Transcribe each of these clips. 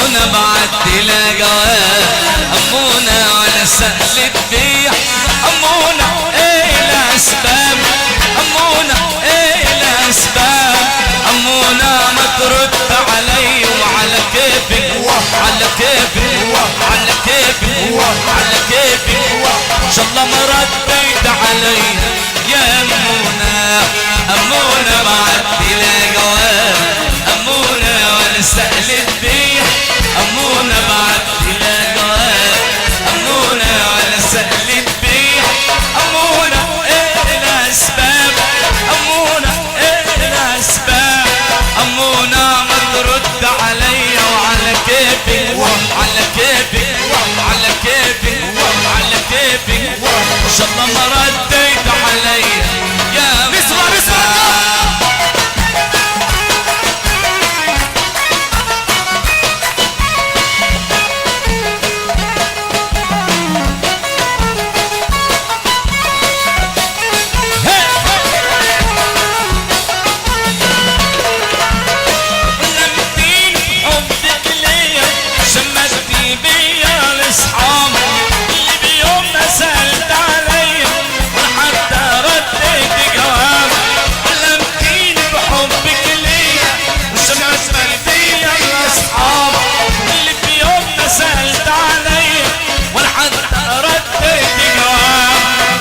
أمونا بعد تلاقوا أمونا على سهل الديح أمونا إيه الأسباب أمونا إيه الأسباب أمونا ما ترد علي وعلى كيفك على كيفك على كيفك على كيفك إن شاء الله ما رديت علي يا أمونا أمونا بعد تلاقوا أمونا ولا سهل الديح أمونا بعد تلاقوا أمونا ولا سهل الديح أمونا إيه الأسباب أمونا إيه الأسباب أمونا ما ترد علي وعلى كيفك على كيفك على كيفك على كيفك إن شاء الله ما رديت علي يا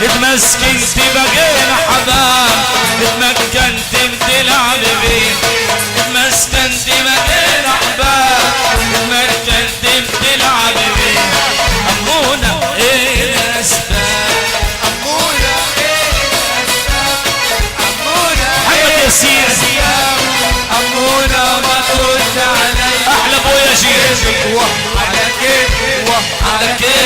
اتمسكنت بقينا حباب اتمكنت تلعب بيه اتمسكنت بقينا حباب اتمكنت تلعب بيه أمونا ايه الأسباب أمونا ايه الأسباب أمونا محمد ياسين أمونا ما ترد علي أحلى ابويا شيخ على كيف على كيف